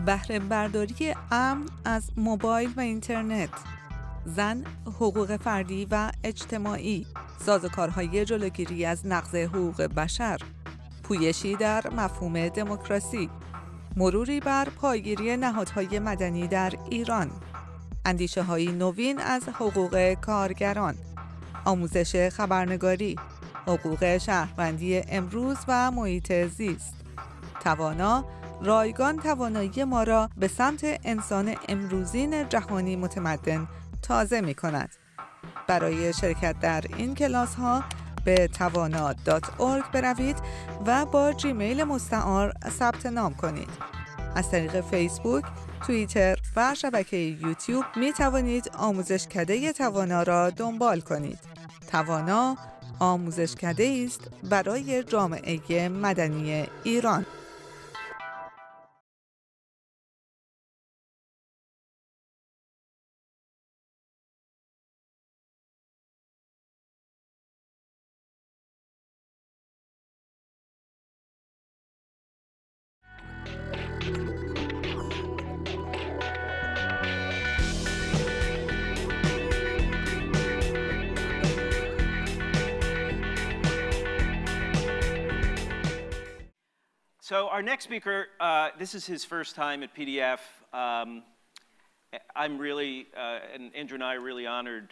بهره برداری امن از موبایل و اینترنت، زن، حقوق فردی و اجتماعی، سازوکارهای جلوگیری از نقض حقوق بشر، پویشی در مفهوم دموکراسی، مروری بر پایگیری نهادهای مدنی در ایران، اندیشه‌های نوین از حقوق کارگران، آموزش خبرنگاری، حقوق شهروندی امروز و محیط زیست. توانا، رایگان توانایی ما را به سمت انسان امروزین جهانی متمدن تازه می کند. برای شرکت در این کلاس ها به توانا.org بروید و با جیمیل مستعار ثبت نام کنید. از طریق فیسبوک، توییتر و شبکه یوتیوب می توانید آموزشکده توانا را دنبال کنید. توانا آموزشکده است برای جامعه مدنی ایران. So our next speaker, this is his first time at PDF. I'm really, and Andrew and I are really honored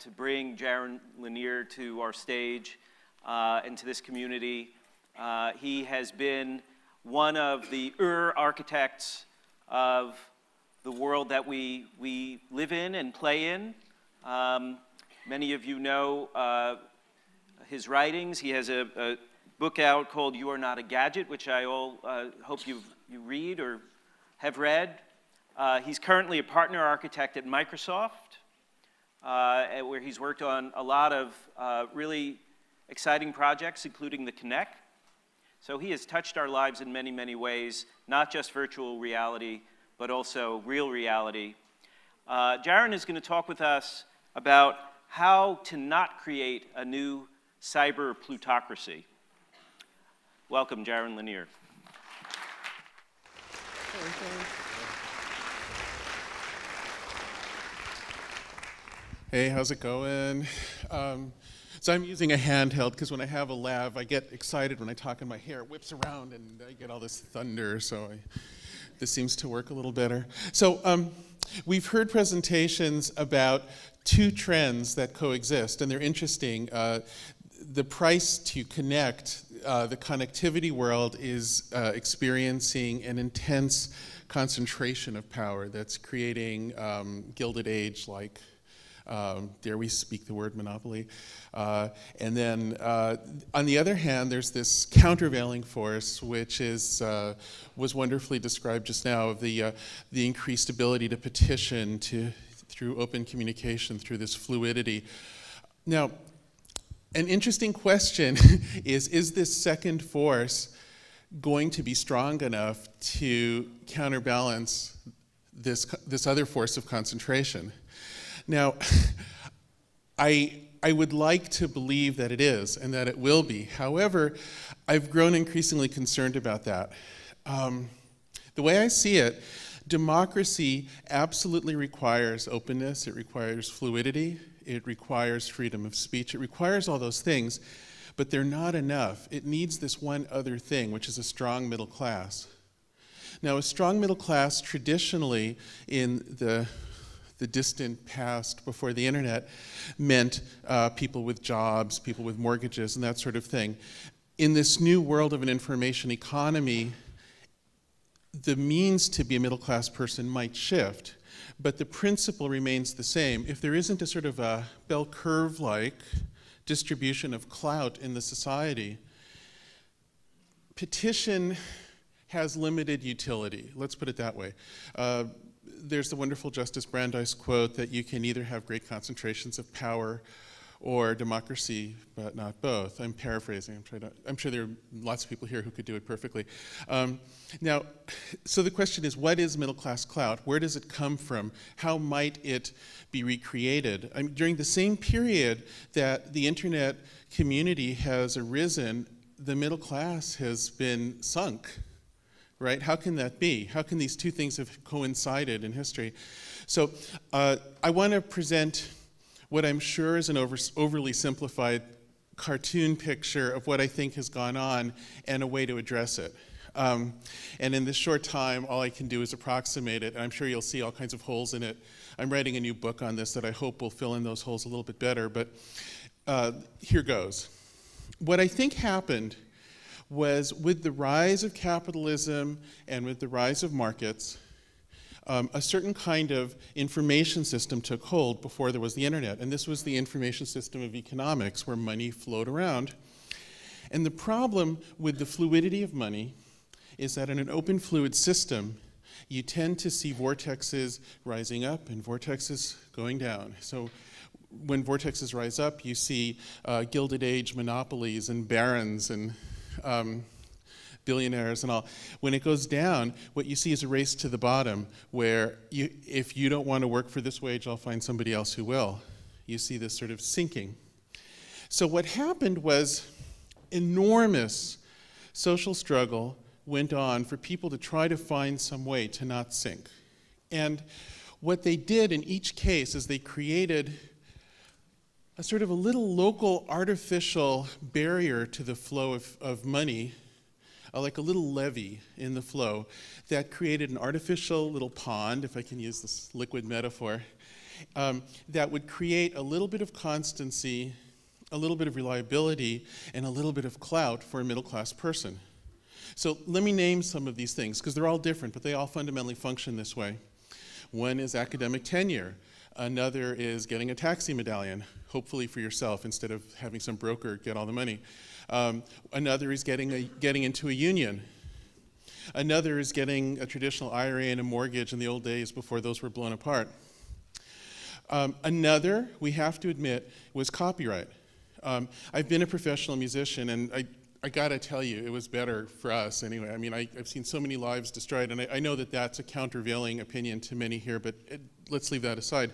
to bring Jaron Lanier to our stage and to this community. He has been one of the architects of the world that we live in and play in. Many of you know his writings. He has a book out called You Are Not a Gadget, which I hope you read or have read. He's currently a partner architect at Microsoft, where he's worked on a lot of really exciting projects, including the Kinect. So he has touched our lives in many, many ways, not just virtual reality, but also real reality. Jaron is going to talk with us about how to not create a new cyber plutocracy. Welcome, Jaron Lanier. Hey, how's it going? So I'm using a handheld because when I have a lav, I get excited when I talk and my hair whips around and I get all this thunder, so this seems to work a little better. So we've heard presentations about two trends that coexist, and they're interesting. The price to connect, the connectivity world is experiencing an intense concentration of power that's creating Gilded Age-like, dare we speak the word monopoly. And then on the other hand, there's this countervailing force, which is, was wonderfully described just now, of the increased ability to petition through open communication, through this fluidity. Now, an interesting question is this second force going to be strong enough to counterbalance this other force of concentration? Now, I would like to believe that it is and that it will be. However, I've grown increasingly concerned about that. The way I see it, democracy absolutely requires openness, it requires fluidity, it requires freedom of speech, it requires all those things, but they're not enough. It needs this one other thing, which is a strong middle class. Now, a strong middle class traditionally in the distant past before the internet meant people with jobs, people with mortgages, and that sort of thing. In this new world of an information economy, the means to be a middle class person might shift, but the principle remains the same. If there isn't a sort of a bell curve-like distribution of clout in the society, petition has limited utility. Let's put it that way. There's the wonderful Justice Brandeis quote that you can either have great concentrations of power or democracy, but not both. I'm paraphrasing. I'm sure there are lots of people here who could do it perfectly. Now, so the question is, what is middle-class clout? Where does it come from? How might it be recreated? I mean, during the same period that the internet community has arisen, the middle class has been sunk right? How can that be? How can these two things have coincided in history? So I want to present what I'm sure is an overly simplified cartoon picture of what I think has gone on and a way to address it. And in this short time, all I can do is approximate it, and I'm sure you'll see all kinds of holes in it. I'm writing a new book on this that I hope will fill in those holes a little bit better, but here goes. What I think happened was, with the rise of capitalism and with the rise of markets, a certain kind of information system took hold before there was the internet, and this was the information system of economics, where money flowed around. And the problem with the fluidity of money is that in an open fluid system, you tend to see vortexes rising up and vortexes going down. So when vortexes rise up, you see Gilded Age monopolies and barons and billionaires and all. When it goes down, what you see is a race to the bottom, where if you don't want to work for this wage, I'll find somebody else who will. You see this sort of sinking. So what happened was enormous social struggle went on for people to try to find some way to not sink. And what they did in each case is they created a sort of a little local artificial barrier to the flow of money, like a little levee in the flow that created an artificial little pond, if I can use this liquid metaphor, that would create a little bit of constancy, a little bit of reliability, and a little bit of clout for a middle-class person. So let me name some of these things, because they're all different, but they all fundamentally function this way. One is academic tenure. Another is getting a taxi medallion, hopefully for yourself, instead of having some broker get all the money. Another is getting into a union. Another is getting a traditional IRA and a mortgage in the old days before those were blown apart. Another, we have to admit, was copyright. I've been a professional musician, and I gotta tell you, it was better for us anyway. I mean, I've seen so many lives destroyed, and I know that that's a countervailing opinion to many here, but let's leave that aside.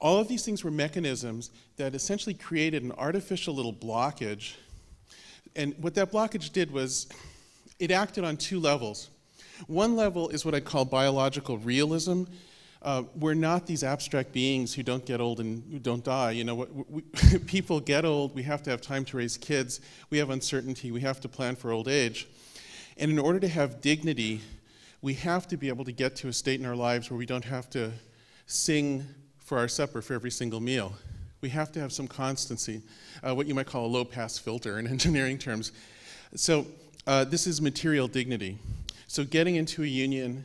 All of these things were mechanisms that essentially created an artificial little blockage. And what that blockage did was, it acted on two levels. One level is what I call biological realism. We're not these abstract beings who don't get old and who don't die. You know, people get old, we have to have time to raise kids, we have uncertainty, we have to plan for old age. And in order to have dignity, we have to be able to get to a state in our lives where we don't have to sing for our supper for every single meal. We have to have some constancy, what you might call a low-pass filter in engineering terms. So this is material dignity. So getting into a union,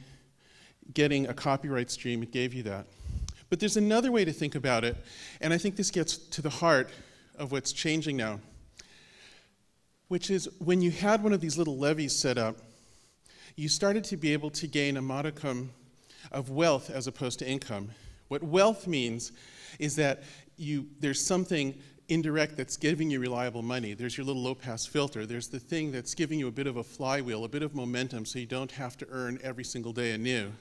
getting a copyright stream, it gave you that. But there's another way to think about it, and I think this gets to the heart of what's changing now, which is when you had one of these little levees set up, you started to be able to gain a modicum of wealth as opposed to income. What wealth means is that there's something indirect that's giving you reliable money. There's your little low-pass filter. There's the thing that's giving you a bit of a flywheel, a bit of momentum, so you don't have to earn every single day anew.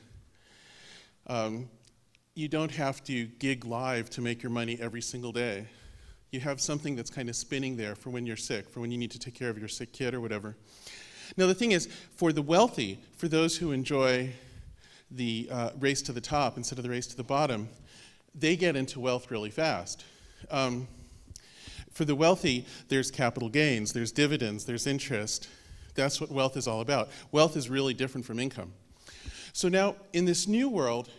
You don't have to gig live to make your money every single day. You have something that's kind of spinning there for when you're sick, for when you need to take care of your sick kid or whatever. Now the thing is, for the wealthy, for those who enjoy the race to the top instead of the race to the bottom, they get into wealth really fast. For the wealthy, there's capital gains, there's dividends, there's interest. That's what wealth is all about. Wealth is really different from income. So now, in this new world,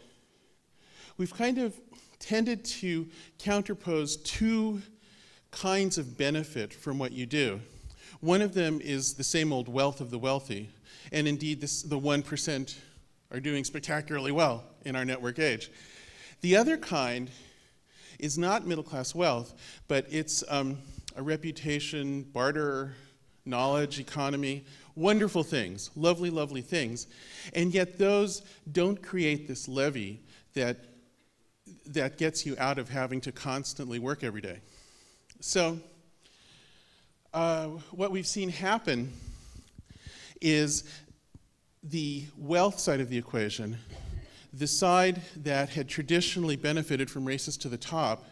we've kind of tended to counterpose two kinds of benefit from what you do. One of them is the same old wealth of the wealthy, and indeed the 1% are doing spectacularly well in our network age. The other kind is not middle-class wealth, but it's a reputation, barter, knowledge, economy, wonderful things, lovely, lovely things. And yet those don't create this levee that gets you out of having to constantly work every day. So what we've seen happen is the wealth side of the equation, the side that had traditionally benefited from races to the top,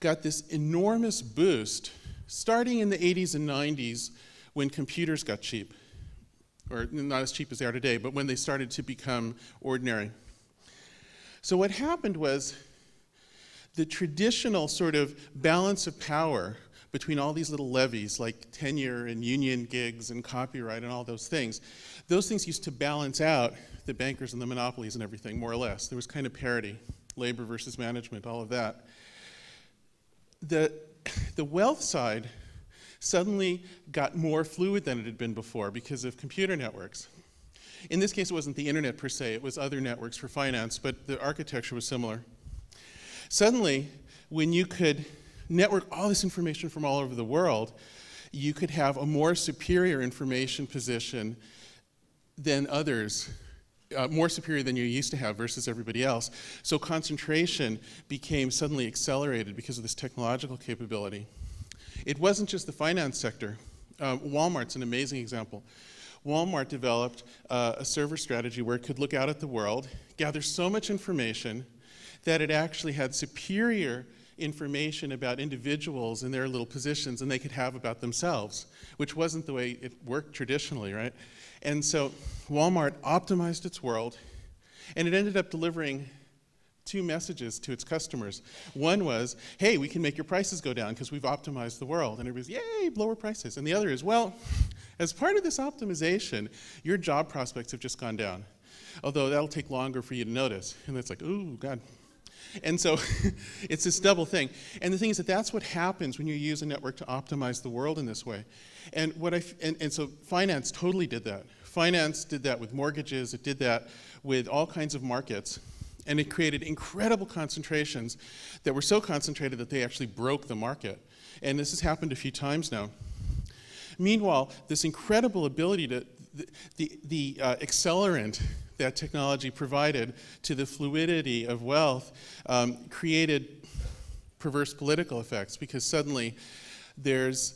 got this enormous boost starting in the 80s and 90s when computers got cheap. or not as cheap as they are today, but when they started to become ordinary. So what happened was the traditional sort of balance of power between all these little levies like tenure and union gigs and copyright and all those things used to balance out the bankers and the monopolies and everything, more or less. There was kind of parity, labor versus management, all of that. The wealth side suddenly got more fluid than it had been before because of computer networks. In this case, it wasn't the internet per se, it was other networks for finance, but the architecture was similar. Suddenly, when you could network all this information from all over the world, you could have a more superior information position than others, more superior than you used to have versus everybody else. So concentration became suddenly accelerated because of this technological capability. It wasn't just the finance sector. Walmart's an amazing example. Walmart developed a server strategy where it could look out at the world, gather so much information that it actually had superior information about individuals and their little positions than they could have about themselves, which wasn't the way it worked traditionally, right? And so Walmart optimized its world, and it ended up delivering two messages to its customers. One was, hey, we can make your prices go down because we've optimized the world. And everybody's, yay, lower prices. And the other is, well, as part of this optimization, your job prospects have just gone down. Although that'll take longer for you to notice. And it's like, ooh, God. And so it's this double thing. And the thing is that that's what happens when you use a network to optimize the world in this way. And so finance totally did that. Finance did that with mortgages. It did that with all kinds of markets. And it created incredible concentrations that were so concentrated that they actually broke the market. And this has happened a few times now. Meanwhile, this incredible ability to, the accelerant that technology provided to the fluidity of wealth created perverse political effects because suddenly there's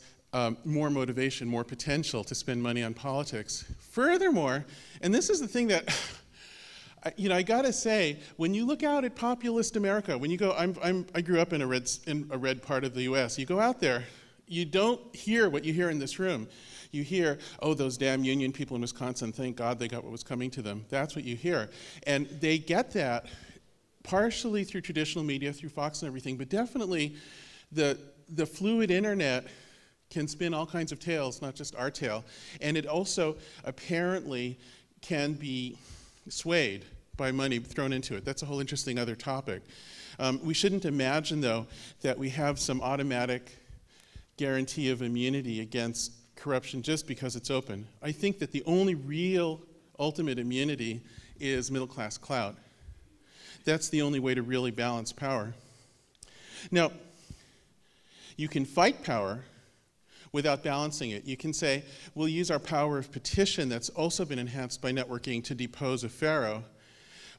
more motivation, more potential to spend money on politics. Furthermore, and this is the thing that I gotta say, when you look out at populist America, when you go, I grew up in a red part of the U.S. You go out there, you don't hear what you hear in this room. You hear, oh, those damn union people in Wisconsin, thank God they got what was coming to them. That's what you hear. And they get that partially through traditional media, through Fox and everything, but definitely the fluid internet can spin all kinds of tales, not just our tale. And it also apparently can be swayed by money thrown into it. That's a whole interesting other topic. We shouldn't imagine, though, that we have some automatic guarantee of immunity against corruption just because it's open. I think that the only real ultimate immunity is middle-class clout. That's the only way to really balance power. Now, you can fight power without balancing it. You can say, we'll use our power of petition that's also been enhanced by networking to depose a pharaoh.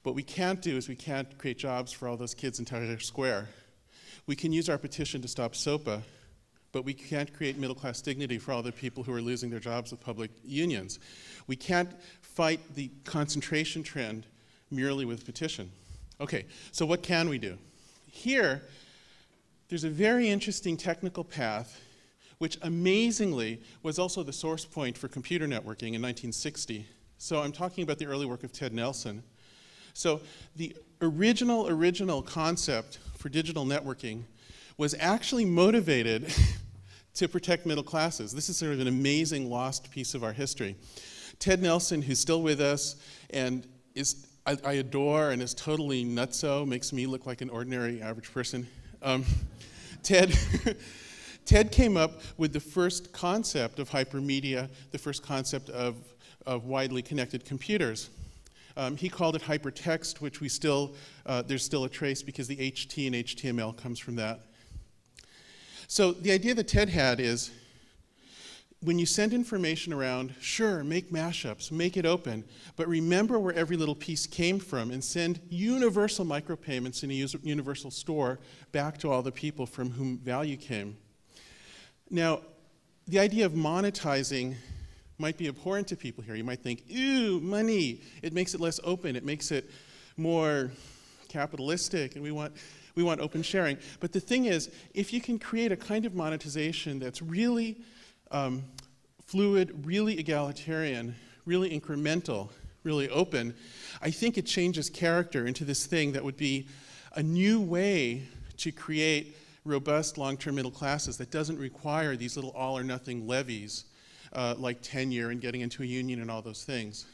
What we can't do is we can't create jobs for all those kids in Tahrir Square. We can use our petition to stop SOPA, but we can't create middle-class dignity for all the people who are losing their jobs with public unions. We can't fight the concentration trend merely with petition. Okay, so what can we do? Here, there's a very interesting technical path which amazingly was also the source point for computer networking in 1960. So I'm talking about the early work of Ted Nelson. So the original concept for digital networking was actually motivated to protect middle classes. This is sort of an amazing lost piece of our history. Ted Nelson, who's still with us and I adore and is totally nutso, makes me look like an ordinary average person. Ted came up with the first concept of hypermedia, the first concept of widely connected computers. He called it hypertext, which we still, there's still a trace because the HT and HTML comes from that. So the idea that Ted had is, when you send information around, sure, make mashups, make it open, but remember where every little piece came from and send universal micropayments in a universal store back to all the people from whom value came. Now, the idea of monetizing might be abhorrent to people here. You might think, ooh, money, it makes it less open, it makes it more capitalistic, and we want open sharing. But the thing is, if you can create a kind of monetization that's really fluid, really egalitarian, really incremental, really open, I think it changes character into this thing that would be a new way to create robust long-term middle classes that doesn't require these little all-or-nothing levies like tenure and getting into a union and all those things.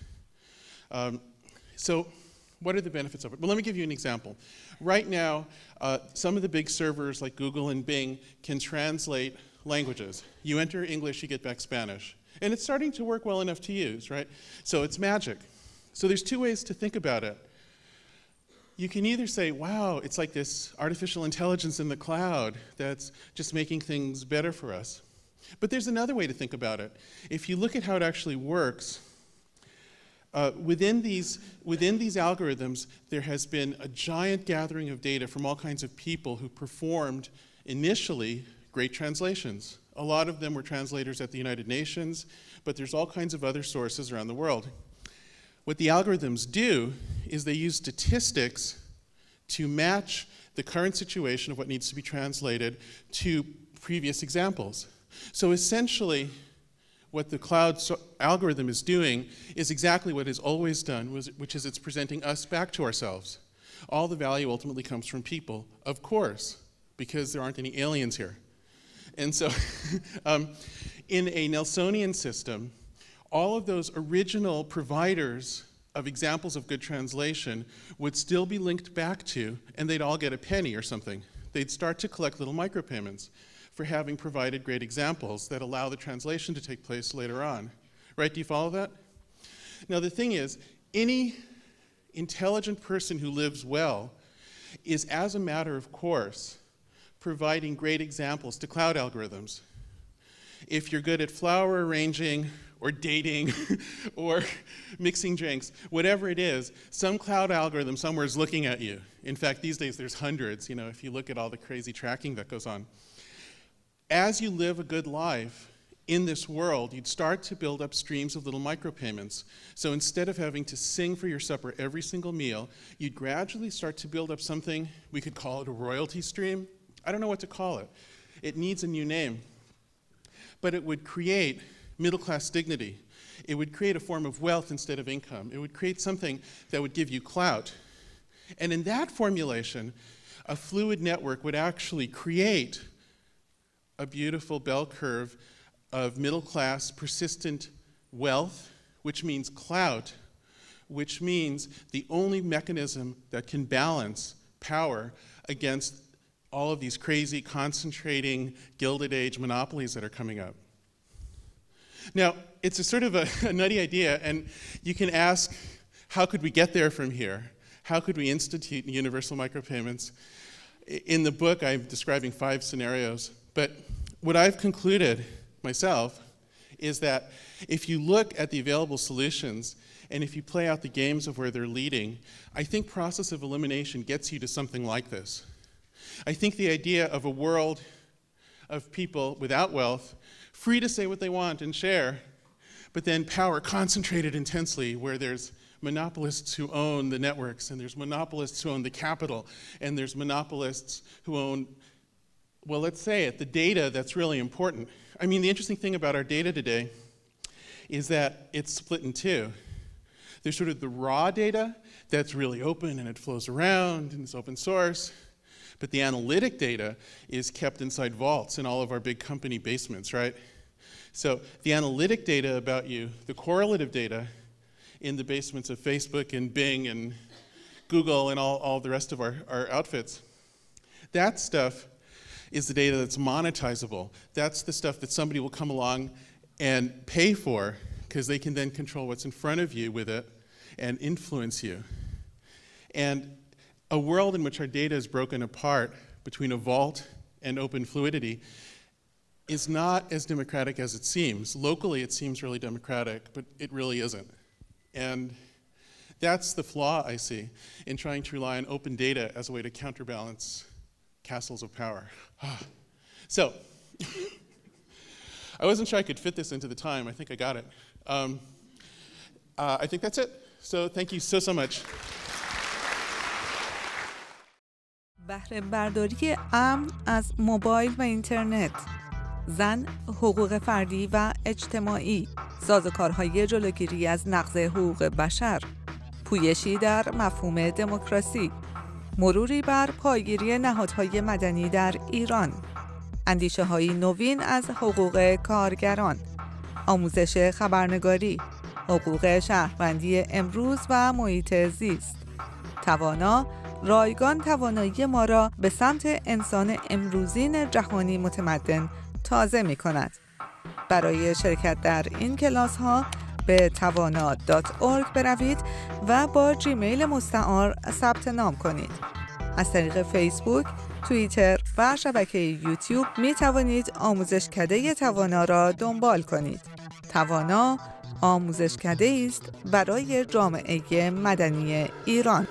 So what are the benefits of it? Well, let me give you an example. Right now, some of the big servers like Google and Bing can translate languages. You enter English, you get back Spanish. And it's starting to work well enough to use, right? So it's magic. So there's two ways to think about it. You can either say, wow, it's like this artificial intelligence in the cloud that's just making things better for us. But there's another way to think about it. If you look at how it actually works, within these algorithms, there has been a giant gathering of data from all kinds of people who performed initially great translations. A lot of them were translators at the United Nations, but there's all kinds of other sources around the world. What the algorithms do is they use statistics to match the current situation of what needs to be translated to previous examples. So essentially, what the cloud algorithm is doing is exactly what it's always done, which is it's presenting us back to ourselves. All the value ultimately comes from people, of course, because there aren't any aliens here. And so in a Nelsonian system, all of those original providers of examples of good translation would still be linked back to, and they'd all get a penny or something. They'd start to collect little micropayments for having provided great examples that allow the translation to take place later on. Right, do you follow that? Now the thing is, any intelligent person who lives well is, as a matter of course, providing great examples to cloud algorithms. If you're good at flower arranging or dating or mixing drinks, whatever it is, some cloud algorithm somewhere is looking at you. In fact, these days there's hundreds, if you look at all the crazy tracking that goes on. As you live a good life in this world, you'd start to build up streams of little micropayments. So instead of having to sing for your supper every single meal, you'd gradually start to build up something, we could call it a royalty stream. I don't know what to call it. It needs a new name. But it would create middle-class dignity. It would create a form of wealth instead of income. It would create something that would give you clout. And in that formulation, a fluid network would actually create a beautiful bell curve of middle-class, persistent wealth, which means clout, which means the only mechanism that can balance power against all of these crazy, concentrating, Gilded Age monopolies that are coming up. Now, it's a sort of a nutty idea, and you can ask, how could we get there from here? How could we institute universal micropayments? In the book, I'm describing 5 scenarios, but what I've concluded myself is that if you look at the available solutions, and if you play out the games of where they're leading, I think process of elimination gets you to something like this. I think the idea of a world of people without wealth, free to say what they want and share, but then power concentrated intensely where there's monopolists who own the networks, and there's monopolists who own the capital, and there's monopolists who own, well, let's say it, the data that's really important. I mean, the interesting thing about our data today is that it's split in 2. There's sort of the raw data that's really open and it flows around and it's open source. But the analytic data is kept inside vaults in all of our big company basements, right? So the analytic data about you, the correlative data in the basements of Facebook and Bing and Google and all the rest of our outfits, that stuff is the data that's monetizable. That's the stuff that somebody will come along and pay for because they can then control what's in front of you with it and influence you. And a world in which our data is broken apart between a vault and open fluidity is not as democratic as it seems. Locally, it seems really democratic, but it really isn't. And that's the flaw I see in trying to rely on open data as a way to counterbalance castles of power. So, I wasn't sure I could fit this into the time. I think I got it. I think that's it. So thank you so much. بهره برداری امن از موبایل و اینترنت، زن، حقوق فردی و اجتماعی، سازوکارهای جلوگیری از نقض حقوق بشر، پویشی در مفهوم دموکراسی، مروری بر پایگیری نهادهای مدنی در ایران، اندیشه‌های نوین از حقوق کارگران، آموزش خبرنگاری، حقوق شهروندی امروز و محیط زیست. توانا، رایگان توانایی ما را به سمت انسان امروزین جهانی متمدن تازه می کند. برای شرکت در این کلاس ها به توانا.org بروید و با جیمیل مستعار ثبت نام کنید. از طریق فیسبوک، توییتر و شبکه یوتیوب می توانید آموزشکده توانا را دنبال کنید. توانا آموزشکده است برای جامعه مدنی ایران.